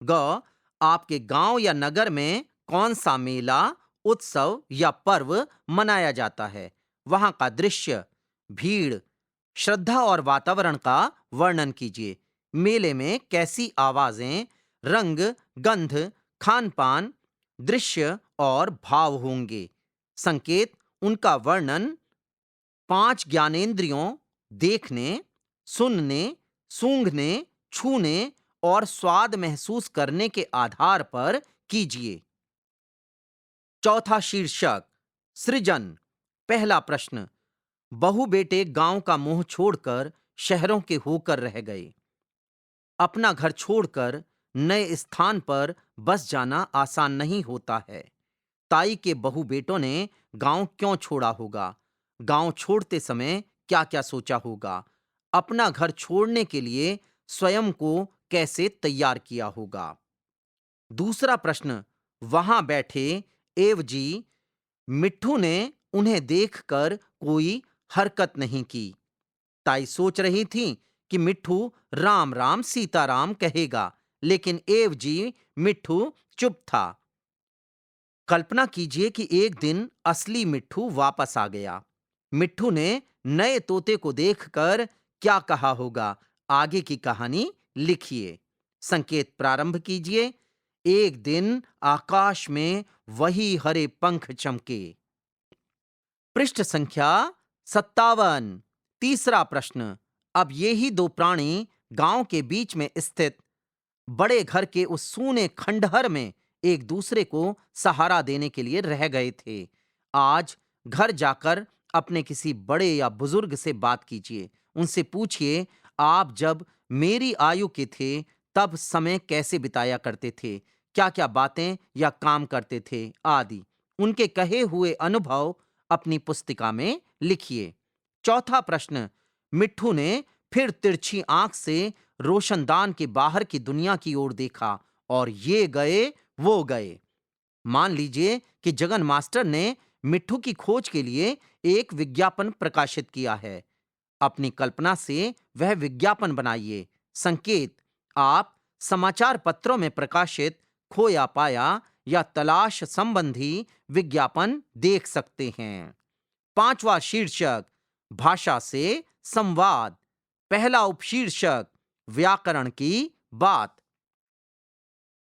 ग, आपके गांव या नगर में कौन सा मेला, उत्सव या पर्व मनाया जाता है। वहां का दृश्य, भीड़, श्रद्धा और वातावरण का वर्णन कीजिए। मेले में कैसी आवाजें, रंग, गंध, खान पान, दृश्य और भाव होंगे। संकेत, उनका वर्णन 5 ज्ञानेंद्रियों देखने, सुनने, सूंघने, छूने और स्वाद महसूस करने के आधार पर कीजिए। चौथा शीर्षक, सृजन। पहला प्रश्न, बहु बेटे गांव का मोह छोड़कर शहरों के होकर रह गए। अपना घर छोड़कर नए स्थान पर बस जाना आसान नहीं होता है। ताई के बहु बेटों ने गांव क्यों छोड़ा होगा? गांव छोड़ते समय क्या क्या सोचा होगा? अपना घर छोड़ने के लिए स्वयं को कैसे तैयार किया होगा? दूसरा प्रश्न, वहां बैठे एवजी मिट्ठू ने उन्हें देखकर कोई हरकत नहीं की। ताई सोच रही थी कि मिट्ठू राम राम सीताराम कहेगा, लेकिन एवजी मिट्ठू चुप था। कल्पना कीजिए कि एक दिन असली मिट्ठू वापस आ गया। मिट्ठू ने नए तोते को देखकर क्या कहा होगा? आगे की कहानी लिखिए। संकेत प्रारंभ कीजिए। एक दिन आकाश में वही हरे पंख चमके। पृष्ठ संख्या 57। तीसरा प्रश्न, अब ये ही दो प्राणी गांव के बीच में स्थित बड़े घर के उस सूने खंडहर में एक दूसरे को सहारा देने के लिए रह गए थे। आज घर जाकर अपने किसी बड़े या बुजुर्ग से बात कीजिए। उनसे पूछिए, आप जब मेरी आयु के थे तब समय कैसे बिताया करते थे, क्या क्या बातें या काम करते थे आदि। उनके कहे हुए अनुभव अपनी पुस्तिका में लिखिए। चौथा प्रश्न, मिट्ठू ने फिर तिरछी आंख से रोशनदान के बाहर की दुनिया की ओर देखा और ये गए वो गए। मान लीजिए कि जगन मास्टर ने मिट्ठू की खोज के लिए एक विज्ञापन प्रकाशित किया है। अपनी कल्पना से वह विज्ञापन बनाइए। संकेत, आप समाचार पत्रों में प्रकाशित खोया पाया या तलाश संबंधी विज्ञापन देख सकते हैं। पांचवा शीर्षक, भाषा से संवाद। पहला उपशीर्षक, व्याकरण की बात।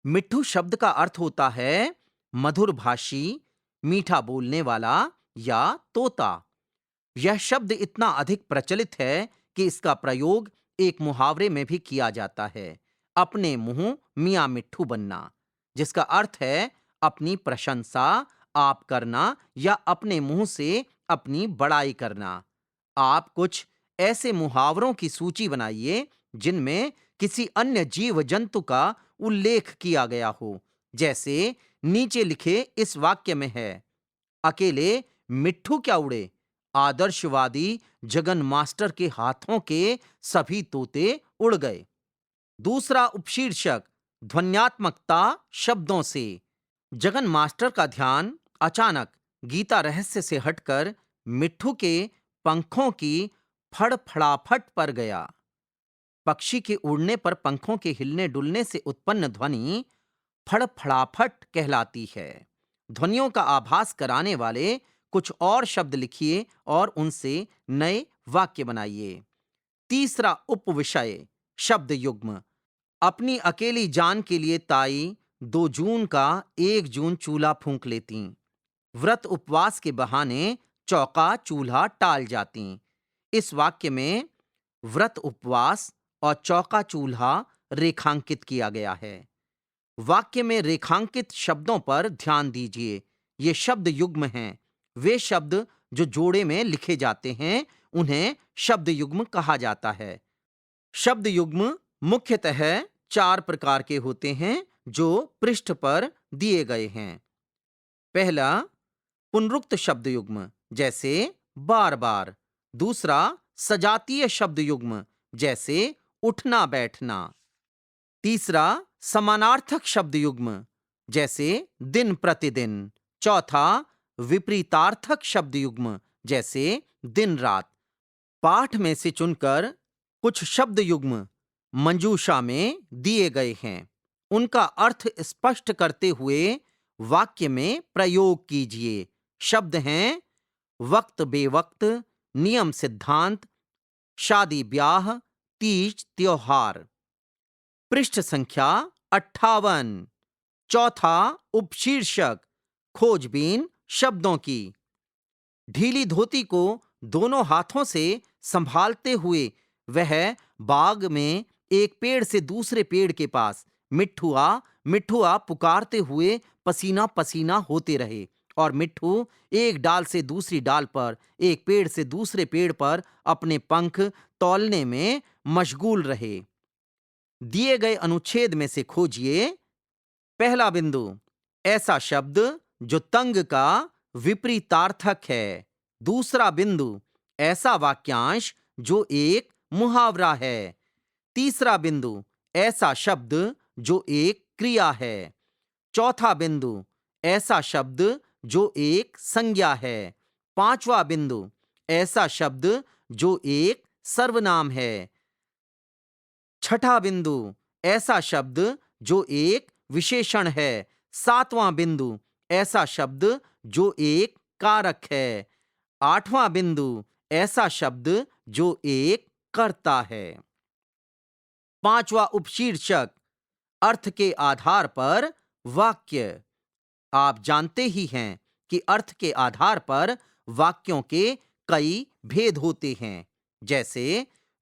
मिट्ठू शब्द का अर्थ होता है मधुर भाषी, मीठा बोलने वाला या तोता। यह शब्द इतना अधिक प्रचलित है कि इसका प्रयोग एक मुहावरे में भी किया जाता है, अपने मुंह मियां मिट्ठू बनना, जिसका अर्थ है अपनी प्रशंसा आप करना या अपने मुंह से अपनी बड़ाई करना। आप कुछ ऐसे मुहावरों की सूची बनाइए जिनमें किसी अन्य जीव जंतु का उल्लेख किया गया हो। जैसे नीचे लिखे इस वाक्य में है, अकेले मिट्ठू क्या उड़े, आदर्शवादी जगन मास्टर के हाथों के सभी तोते उड़ गए। दूसरा उपशीर्षक, ध्वन्यात्मकता शब्दों से। जगन मास्टर का ध्यान अचानक गीता रहस्य से हटकर मिट्ठू के पंखों की फड़फड़ाहट पर गया। पक्षी के उड़ने पर पंखों के हिलने डुलने से उत्पन्न ध्वनि फड़फड़ाहट कहलाती है। ध्वनियों का आभास कराने वाले कुछ और शब्द लिखिए और उनसे नए वाक्य बनाइए। तीसरा उपविषय शब्द युग्म। अपनी अकेली जान के लिए ताई 2 जून का 1 जून चूल्हा फूंक लेती। व्रत उपवास के बहाने चौका चूल्हा टाल जाती। इस वाक्य में व्रत उपवास और चौका चूल्हा रेखांकित किया गया है। वाक्य में रेखांकित शब्दों पर ध्यान दीजिए। ये शब्द युग्म हैं। वे शब्द जो जोड़े में लिखे जाते हैं उन्हें शब्द युग्म कहा जाता है। शब्द युग्म मुख्यतः 4 प्रकार के होते हैं जो पृष्ठ पर दिए गए हैं। पहला, पुनरुक्त शब्द युग्म जैसे बार बार। दूसरा, सजातीय शब्द युग्म जैसे उठना बैठना। तीसरा, समानार्थक शब्द युग्म जैसे दिन प्रतिदिन। चौथा, विपरीतार्थक शब्द युग्म जैसे दिन रात। पाठ में से चुनकर कुछ शब्द युग्म मंजूषा में दिए गए हैं। उनका अर्थ स्पष्ट करते हुए वाक्य में प्रयोग कीजिए। शब्द हैं वक्त बेवक्त, नियम सिद्धांत, शादी ब्याह, तीज त्योहार। पृष्ठ संख्या 58। चौथा उपशीर्षक खोजबीन शब्दों की। ढीली धोती को दोनों हाथों से संभालते हुए वह बाग में एक पेड़ से दूसरे पेड़ के पास मिट्ठुआ मिट्ठुआ पुकारते हुए पसीना पसीना होते रहे और मिट्ठू एक डाल से दूसरी डाल पर, एक पेड़ से दूसरे पेड़ पर अपने पंख तौलने में मशगूल रहे। दिए गए अनुच्छेद में से खोजिए। पहला बिंदु, ऐसा शब्द जो तंग का विपरीतार्थक है। दूसरा बिंदु, ऐसा वाक्यांश जो एक मुहावरा है। तीसरा बिंदु, ऐसा शब्द जो एक क्रिया है। चौथा बिंदु, ऐसा शब्द जो एक संज्ञा है। पांचवा बिंदु, ऐसा शब्द जो एक सर्वनाम है। छठा बिंदु, ऐसा शब्द जो एक विशेषण है। सातवां बिंदु, ऐसा शब्द जो एक कारक है। आठवां बिंदु, ऐसा शब्द जो एक कर्ता है। पांचवा उपशीर्षक अर्थ के आधार पर वाक्य। आप जानते ही हैं कि अर्थ के आधार पर वाक्यों के कई भेद होते हैं, जैसे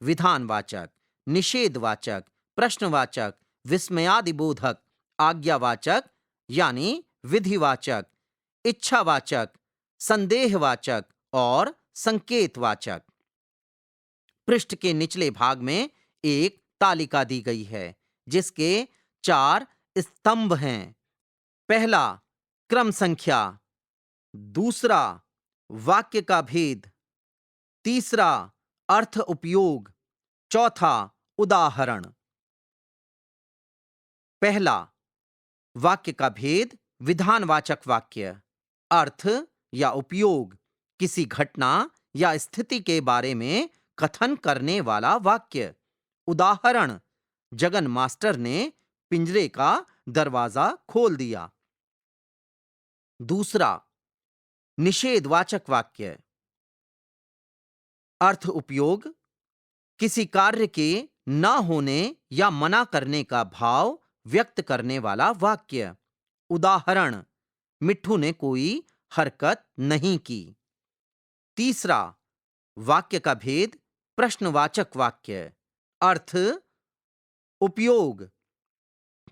विधानवाचक, निषेधवाचक, प्रश्नवाचक, विस्मयादिबोधक, आज्ञावाचक यानी विधिवाचक, इच्छावाचक, संदेहवाचक और संकेतवाचक। पृष्ठ के निचले भाग में एक तालिका दी गई है जिसके 4 स्तंभ हैं। पहला, क्रम संख्या। दूसरा, वाक्य का भेद। तीसरा, अर्थ उपयोग। चौथा, उदाहरण। पहला, वाक्य का भेद। विधानवाचक वाक्य। अर्थ या उपयोग, किसी घटना या स्थिति के बारे में कथन करने वाला वाक्य। उदाहरण, जगन मास्टर ने पिंजरे का दरवाजा खोल दिया। दूसरा, निषेधवाचक वाक्य। अर्थ उपयोग, किसी कार्य के न होने या मना करने का भाव व्यक्त करने वाला वाक्य। उदाहरण, मिट्ठू ने कोई हरकत नहीं की। तीसरा, वाक्य का भेद। प्रश्नवाचक वाक्य। अर्थ उपयोग,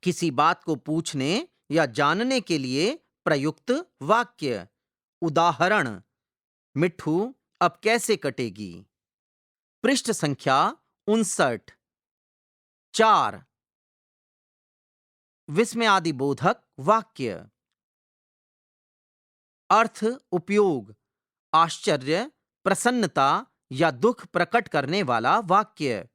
किसी बात को पूछने या जानने के लिए प्रयुक्त वाक्य। उदाहरण, मिट्ठू अब कैसे कटेगी। पृष्ठ संख्या 59। 4, विस्मयादिबोधक वाक्य। अर्थ उपयोग, आश्चर्य, प्रसन्नता या दुख प्रकट करने वाला वाक्य।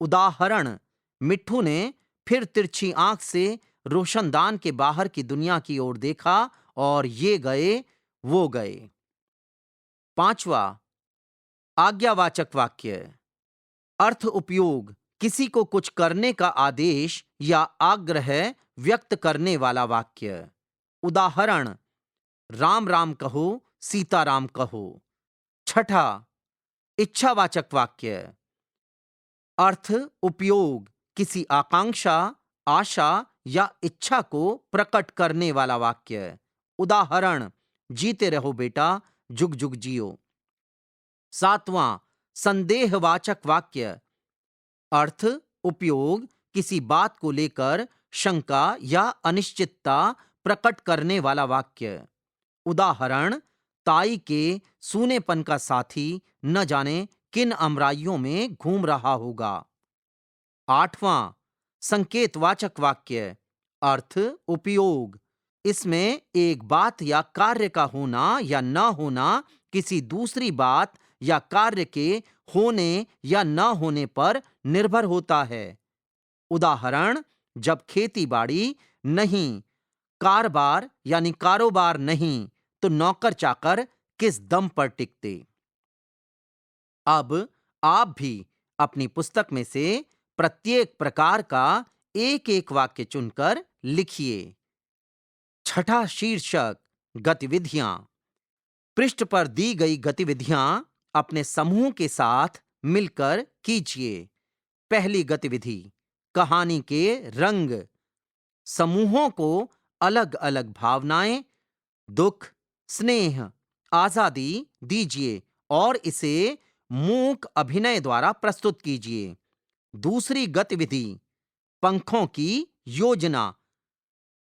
उदाहरण, मिट्ठू ने फिर तिरछी आंख से रोशनदान के बाहर की दुनिया की ओर देखा और ये गए वो गए। पांचवा, आज्ञावाचक वाक्य। अर्थ उपयोग, किसी को कुछ करने का आदेश या आग्रह व्यक्त करने वाला वाक्य। उदाहरण, राम राम कहो, सीताराम कहो। छठा, इच्छावाचक वाक्य। अर्थ उपयोग, किसी आकांक्षा, आशा या इच्छा को प्रकट करने वाला वाक्य। उदाहरण, जीते रहो बेटा, जुग जुग जियो। सातवां, संदेहवाचक वाक्य। अर्थ उपयोग, किसी बात को लेकर शंका या अनिश्चितता प्रकट करने वाला वाक्य। उदाहरण, ताई के सूनेपन का साथी न जाने किन अमराइयों में घूम रहा होगा। आठवां, संकेतवाचक वाक्य। अर्थ उपयोग, इसमें एक बात या कार्य का होना या न होना किसी दूसरी बात या कार्य के होने या न होने पर निर्भर होता है। उदाहरण, जब खेती बाड़ी नहीं, कारबार यानी कारोबार नहीं, तो नौकर चाकर किस दम पर टिकते। अब आप भी अपनी पुस्तक में से प्रत्येक प्रकार का एक एक वाक्य चुनकर लिखिए। छठा शीर्षक, गतिविधियां। पृष्ठ पर दी गई गतिविधियां अपने समूह के साथ मिलकर कीजिए। पहली गतिविधि, कहानी के रंग। समूहों को अलग अलग भावनाएं, दुख, स्नेह, आजादी दीजिए और इसे मूक अभिनय द्वारा प्रस्तुत कीजिए। दूसरी गतिविधि, पंखों की योजना।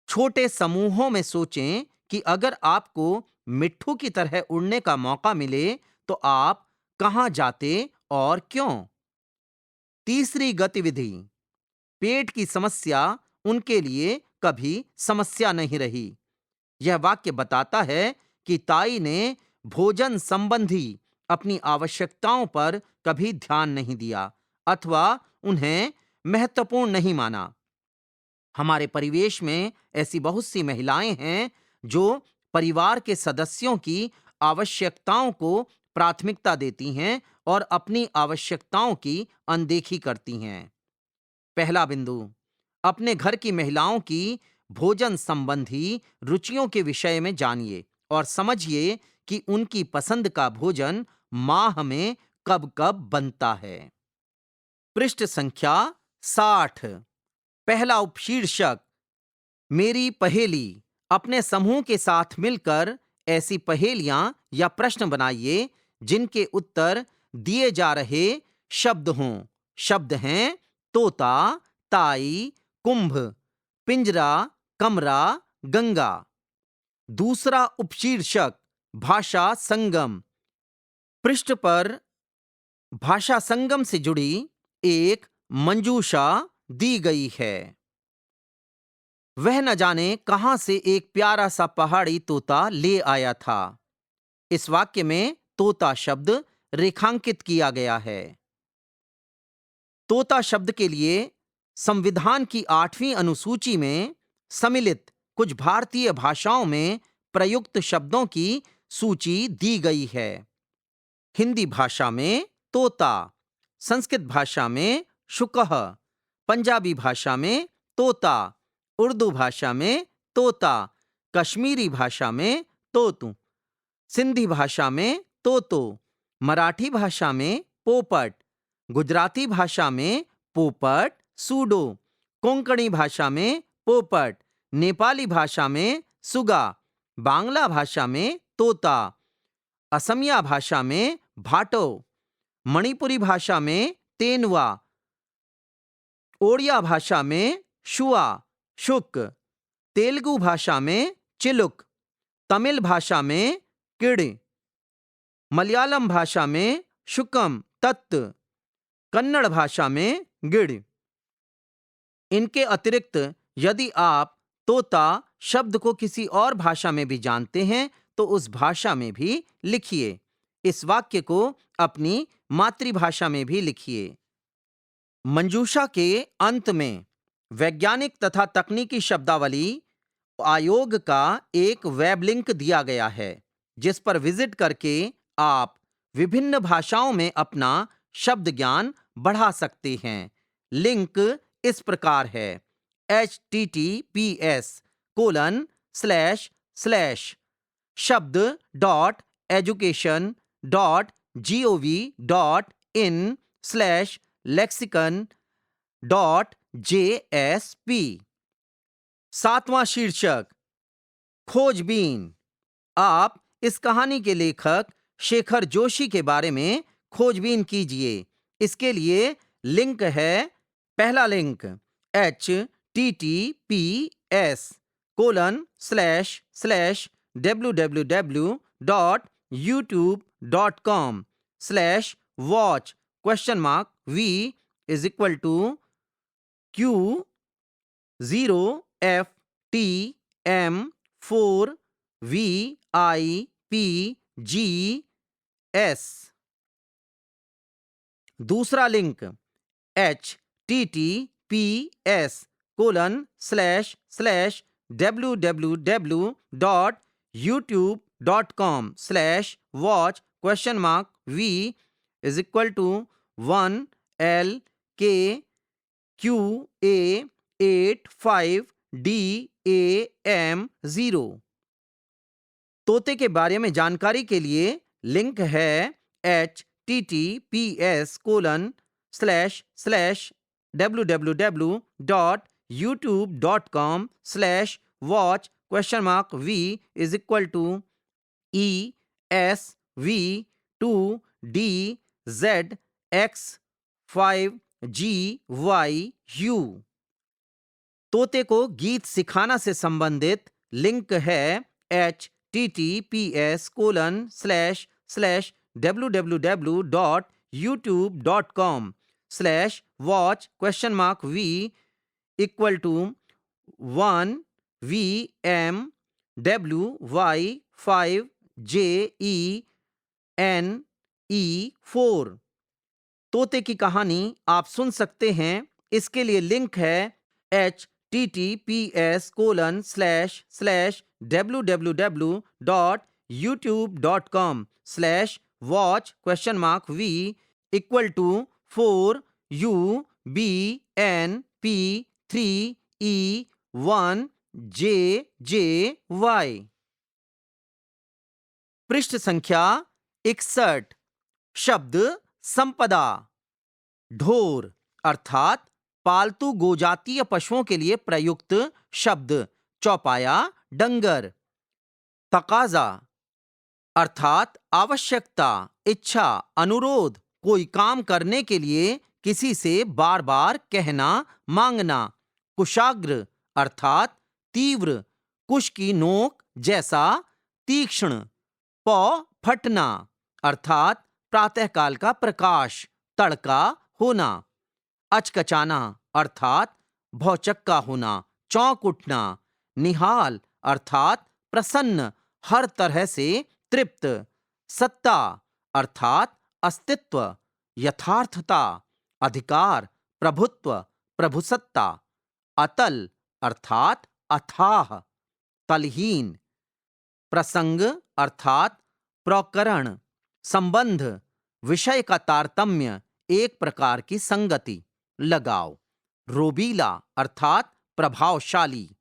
छोटे समूहों में सोचें कि अगर आपको मिट्ठू की तरह उड़ने का मौका मिले तो आप कहां जाते और क्यों। तीसरी गतिविधि, पेट की समस्या उनके लिए कभी समस्या नहीं रही। यह वाक्य बताता है कि ताई ने भोजन संबंधी अपनी आवश्यकताओं पर कभी ध्यान नहीं दिया अथवा उन्हें महत्वपूर्ण नहीं माना। हमारे परिवेश में ऐसी बहुत सी महिलाएं हैं जो परिवार के सदस्यों की आवश्यकताओं को प्राथमिकता देती हैं और अपनी आवश्यकताओं की अनदेखी करती हैं। पहला बिंदु, अपने घर की महिलाओं की भोजन संबंधी रुचियों के विषय में जानिए और समझिए कि उनकी पसंद का भोजन माह में कब कब बनता है। पृष्ठ संख्या 60। पहला उपशीर्षक, मेरी पहेली। अपने समूह के साथ मिलकर ऐसी पहेलियां या प्रश्न बनाइए जिनके उत्तर दिए जा रहे शब्द हों। शब्द हैं तोता, ताई, कुंभ, पिंजरा, कमरा, गंगा। दूसरा उपशीर्षक, भाषा संगम। पृष्ठ पर भाषा संगम से जुड़ी एक मंजूषा दी गई है। वह न जाने कहां से एक प्यारा सा पहाड़ी तोता ले आया था। इस वाक्य में तोता शब्द रेखांकित किया गया है। तोता शब्द के लिए संविधान की 8वीं अनुसूची में सम्मिलित कुछ भारतीय भाषाओं में प्रयुक्त शब्दों की सूची दी गई है। हिंदी भाषा में तोता, संस्कृत भाषा में शुकह, पंजाबी भाषा में तोता, उर्दू भाषा में तोता, कश्मीरी भाषा में तोतू, सिंधी भाषा में तोतो, मराठी भाषा में पोपट, गुजराती भाषा में पोपट, सूडो, कोंकणी भाषा में पोपट, नेपाली भाषा में सुगा, बांग्ला भाषा में तोता, असमिया भाषा में भाटो, मणिपुरी भाषा में तेनवा, ओडिया भाषा में शुआ, शुक, तेलुगु भाषा में चिलुक, तमिल भाषा में किड़, मलयालम भाषा में शुकम तत्त, कन्नड़ भाषा में गिड़। इनके अतिरिक्त यदि आप तोता शब्द को किसी और भाषा में भी जानते हैं तो उस भाषा में भी लिखिए। इस वाक्य को अपनी मातृभाषा में भी लिखिए। मंजूषा के अंत में वैज्ञानिक तथा तकनीकी शब्दावली आयोग का एक वेब लिंक दिया गया है जिस पर विजिट करके आप विभिन्न भाषाओं में अपना शब्द ज्ञान बढ़ा सकते हैं। लिंक इस प्रकार है: https:// शब्द education.gov.in/lexicon.jsp। सातवां शीर्षक, खोजबीन। आप इस कहानी के लेखक शेखर जोशी के बारे में खोजबीन कीजिए। इसके लिए लिंक है। पहला लिंक https://www.youtube.com/watch?mark v=q0ftm4vipgs। दूसरा लिंक https://www.youtube.com/watch?mark v=1LK-Q885DAM0। तोते के बारे में जानकारी के लिए लिंक है https://www.youtube.com/watch?mark v=ESV2DZX5GYU। तोते को गीत सिखाना से संबंधित लिंक है https://www.youtube.com/watch?mark v=1VMWY5JENE4। तोते की कहानी आप सुन सकते हैं। इसके लिए लिंक है https://www.youtube.com/watch?mark v=4UBNP3E1JJY। पृष्ठ संख्या 61। शब्द संपदा। ढोर अर्थात पालतू गोजातीय पशुओं के लिए प्रयुक्त शब्द, चौपाया, डंगर। तकाजा अर्थात आवश्यकता, इच्छा, अनुरोध, कोई काम करने के लिए किसी से बार बार कहना, मांगना। कुशाग्र अर्थात तीव्र, कुश की नोक जैसा, तीक्ष्ण। पौ फटना अर्थात प्रातःकाल का प्रकाश, तड़का होना। अचकचाना अर्थात भौचक्का होना, चौंक उठना। निहाल अर्थात प्रसन्न, हर तरह से तृप्त। सत्ता अर्थात अस्तित्व, यथार्थता, अधिकार, प्रभुत्व, प्रभुसत्ता। अतल अर्थात अथाह, तलहीन। प्रसंग अर्थात प्रकरण, संबंध, विषय का तारतम्य, एक प्रकार की संगति, लगाव। रोबीला अर्थात प्रभावशाली।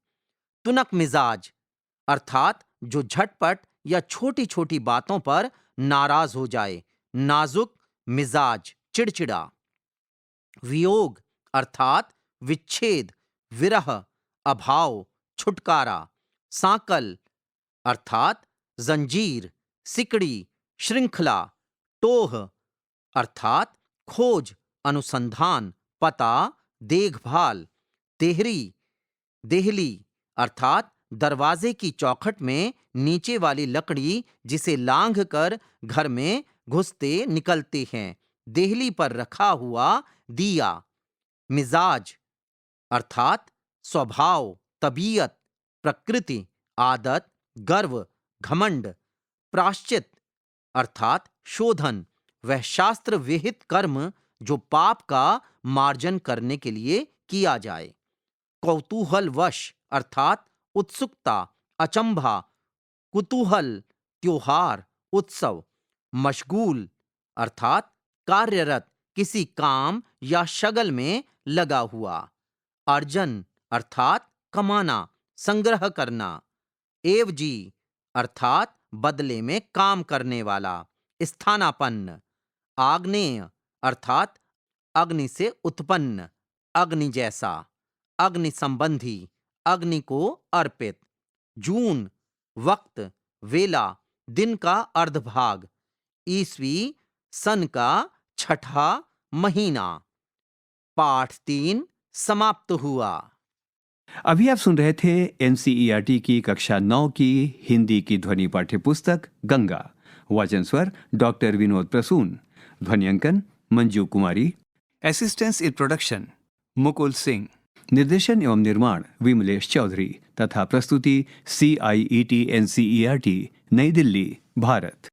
तुनक मिजाज अर्थात जो झटपट या छोटी छोटी बातों पर नाराज हो जाए, नाजुक मिजाज, चिड़चिड़ा। वियोग अर्थात विच्छेद, विरह, अभाव, छुटकारा। सांकल अर्थात जंजीर, सिकड़ी, श्रृंखला। टोह अर्थात खोज, अनुसंधान, पता, देखभाल। देहरी, देहली अर्थात दरवाजे की चौखट में नीचे वाली लकड़ी जिसे लांघ कर घर में घुसते निकलते हैं। देहली पर रखा हुआ दिया। मिजाज अर्थात स्वभाव, तबीयत, प्रकृति, आदत, गर्व, घमंड। प्राश्चित अर्थात शोधन, वह शास्त्र विहित कर्म जो पाप का मार्जन करने के लिए किया जाए। कौतूहलवश अर्थात उत्सुकता, अचंभा, कुतूहल, त्योहार, उत्सव। मशगूल अर्थात कार्यरत, किसी काम या शगल में लगा हुआ। अर्जन अर्थात कमाना, संग्रह करना। एवजी अर्थात बदले में काम करने वाला, स्थानापन्न। आग्नेय अर्थात अग्नि से उत्पन्न, अग्नि जैसा, अग्नि संबंधी, अग्नि को अर्पित। जून वक्त, वेला, दिन का अर्धभाग, ईसवी सन का छठा महीना। पाठ 3 समाप्त हुआ। अभी आप सुन रहे थे एनसीईआरटी की कक्षा 9 की हिंदी की ध्वनि पाठ्य पुस्तक गंगा। वाचन स्वर डॉक्टर विनोद प्रसून। ध्वनियांकन Manju Kumari. Assistance in production Mukul Singh. निर्देशन एवं निर्माण विमलेश चौधरी तथा प्रस्तुति CIET NCERT नई दिल्ली भारत।